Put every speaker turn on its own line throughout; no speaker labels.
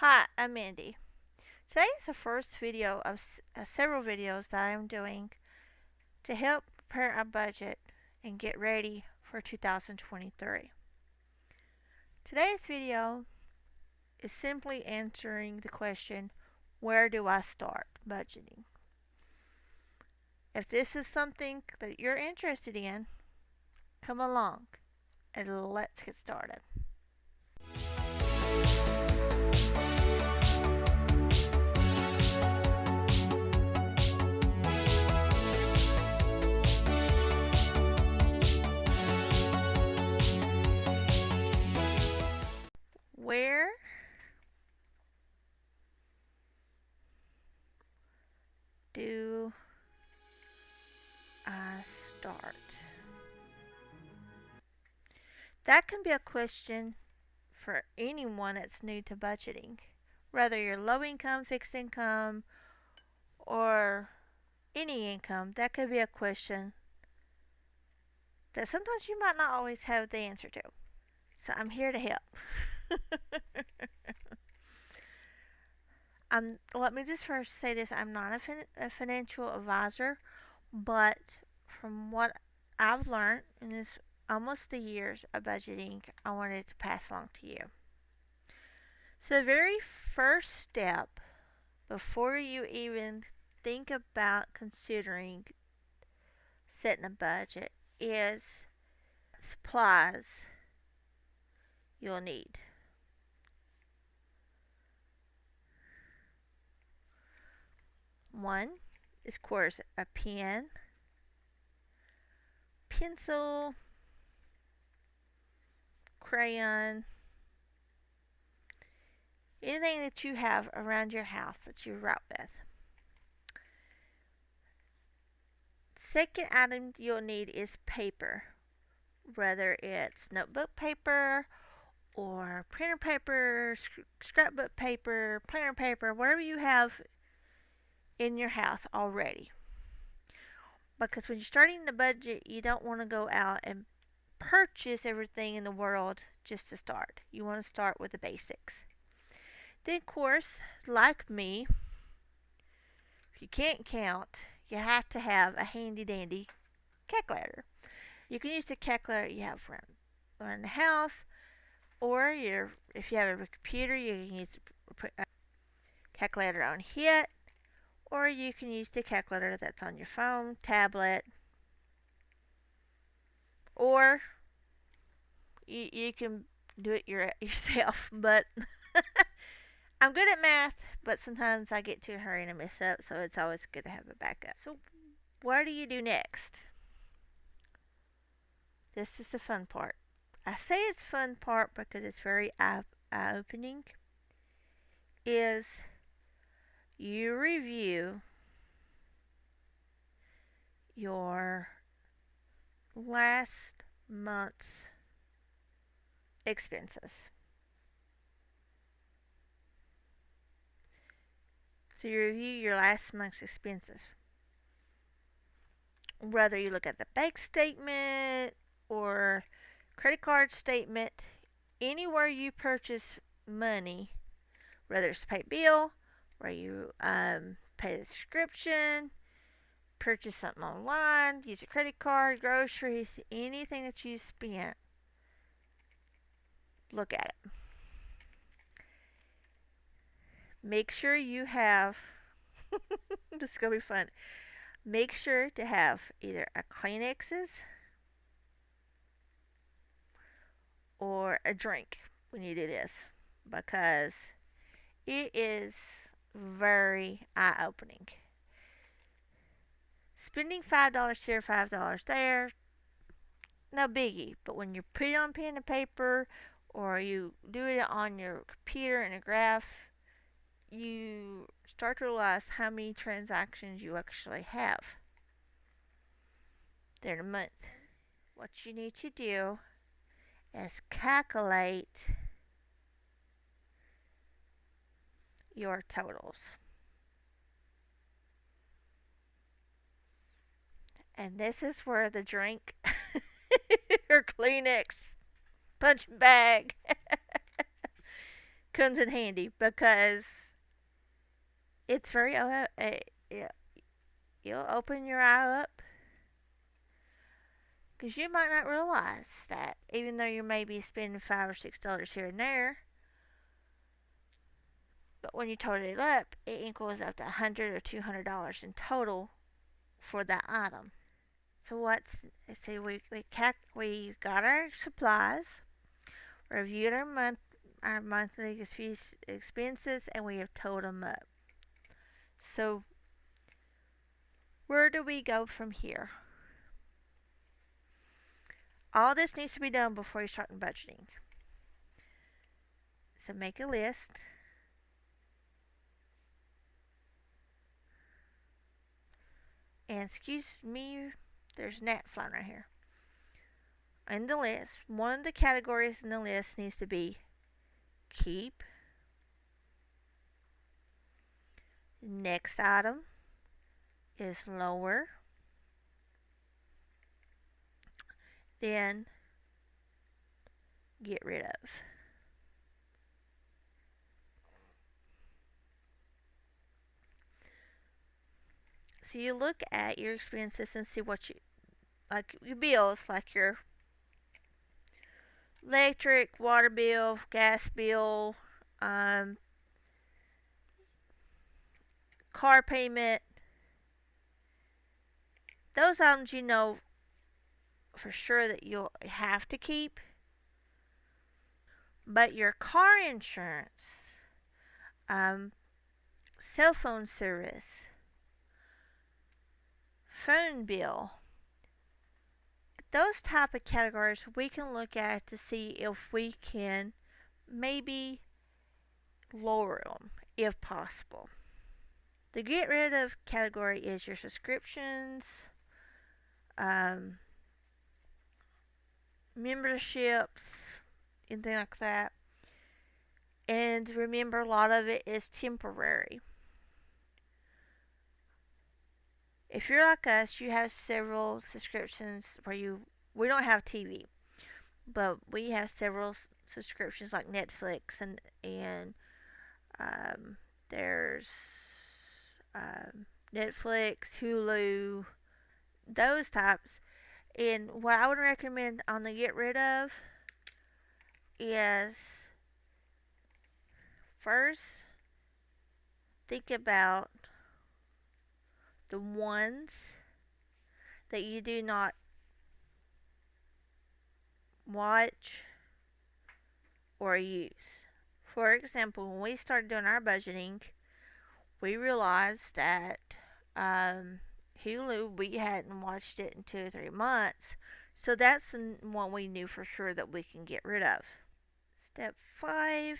Hi, I'm Mandy. Today is the first video of several videos that I am doing to help prepare our budget and get ready for 2023. Today's video is simply answering the question, where do I start budgeting? If this is something that you're interested in, come along and let's get started. Where do I start? That can be a question for anyone that's new to budgeting, whether you're low income, fixed income, or any income. That could be a question that sometimes you might not always have the answer to. So I'm here to help. Let me just first say this, I'm not a financial advisor, but from what I've learned in this almost the years of budgeting, I wanted to pass along to you. So the very first step before you even think about considering setting a budget is supplies you'll need. One is, of course, a pen, pencil, crayon, anything that you have around your house that you write with. Second item you'll need is paper, whether it's notebook paper or printer paper, scrapbook paper, planner paper, whatever you have in your house already. Because when you're starting the budget, you don't want to go out and purchase everything in the world just to start. You want to start with the basics. Then, of course, like me, if you can't count, you have to have a handy dandy calculator. You can use the calculator you have around the house, or if you have a computer, you can use a calculator on HIT, or you can use the calculator that's on your phone, tablet, or you can do it yourself. But I'm good at math, but sometimes I get too hurried and mess up, so it's always good to have a backup. So what do you do next? This is the fun part. I say it's fun part because it's very eye-opening. Is you review your last month's expenses. So you review your last month's expenses. Whether you look at the bank statement or credit card statement, anywhere you purchase money, whether it's pay bill, where you pay the subscription, purchase something online, use a credit card, groceries, anything that you spent, look at it. Make sure you have, this is going to be fun, make sure to have either a Kleenexes or a drink when you do this, because it is very eye-opening. Spending $5 here, $5 there, no biggie. But when you put it on pen and paper, or you do it on your computer in a graph, you start to realize how many transactions you actually have during a month. What you need to do is calculate your totals. And this is where the drink or Kleenex punching bag comes in handy because it's very you'll open your eye up because you might not realize that even though you may be spending $5 or $6 here and there, but when you total it up, it equals up to $100 or $200 in total for that item. So see, we got our supplies, reviewed our monthly expenses, and we have totaled them up. So where do we go from here? All this needs to be done before you start budgeting. So make a list. And excuse me, there's a gnat flying right here. In the list, one of the categories in the list needs to be keep. Next item is lower. Then get rid of. So you look at your expenses and see what you like your bills, like your electric, water bill, gas bill, car payment. Those items you know for sure that you'll have to keep. But your car insurance, cell phone service, phone bill, those type of categories we can look at to see if we can maybe lower them if possible. The get rid of category is your subscriptions, memberships, anything like that. And remember, a lot of it is temporary. If you're like us, you have several subscriptions where we don't have TV, but we have several subscriptions like Netflix and there's Netflix, Hulu, those types. And what I would recommend on the get rid of is first think about the ones that you do not watch or use. For example, when we started doing our budgeting, we realized that Hulu, we hadn't watched it in 2 or 3 months. So that's one we knew for sure that we can get rid of. Step 5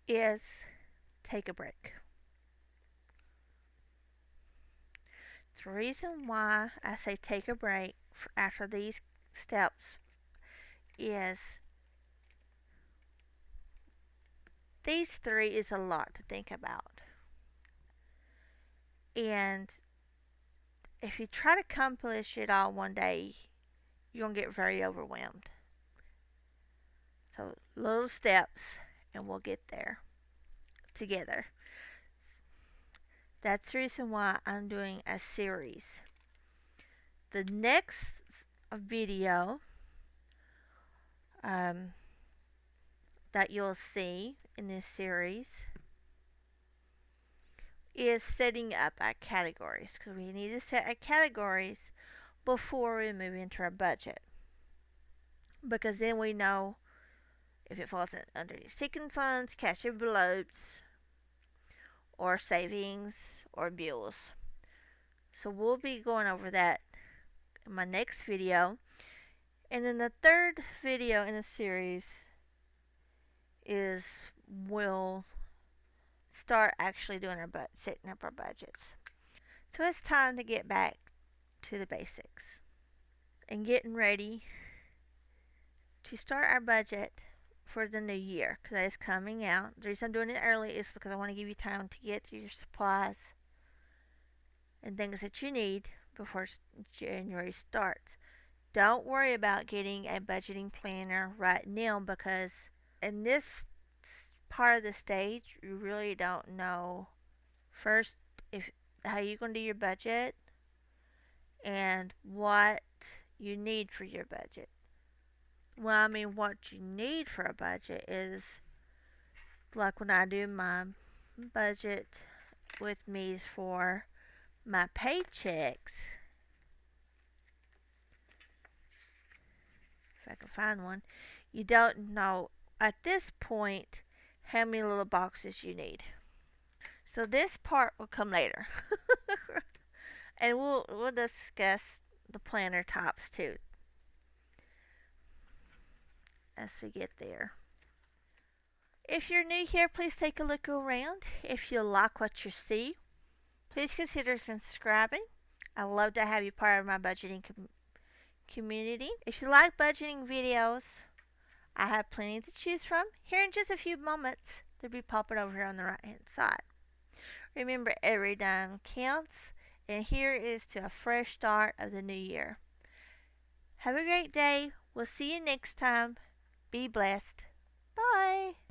is take a break. The reason why I say take a break after these steps is these 3 is a lot to think about. And if you try to accomplish it all one day, you're going to get very overwhelmed. So little steps and we'll get there together. That's the reason why I'm doing a series. The next video that you'll see in this series is setting up our categories, because we need to set our categories before we move into our budget, because then we know if it falls under sinking funds, cash envelopes, or savings, or bills. So we'll be going over that in my next video. And then the third video in the series is we'll start actually doing setting up our budgets. So it's time to get back to the basics and getting ready to start our budget for the new year, because that is coming out. The reason I'm doing it early is because I want to give you time to get your supplies and things that you need before January starts. Don't worry about getting a budgeting planner right now, because in this part of the stage, you really don't know first if how you're going to do your budget and what you need for your budget. Well, I mean, what you need for a budget is like when I do my budget with me for my paychecks. If I can find one, you don't know at this point how many little boxes you need. So this part will come later. And we'll discuss the planner tops too as we get there. If you're new here, please take a look around. If you like what you see, please consider subscribing. I love to have you part of my budgeting community. If you like budgeting videos, I have plenty to choose from. Here in just a few moments, they'll be popping over here on the right hand side. Remember, every dime counts, and here is to a fresh start of the new year. Have a great day. We'll see you next time. Be blessed. Bye.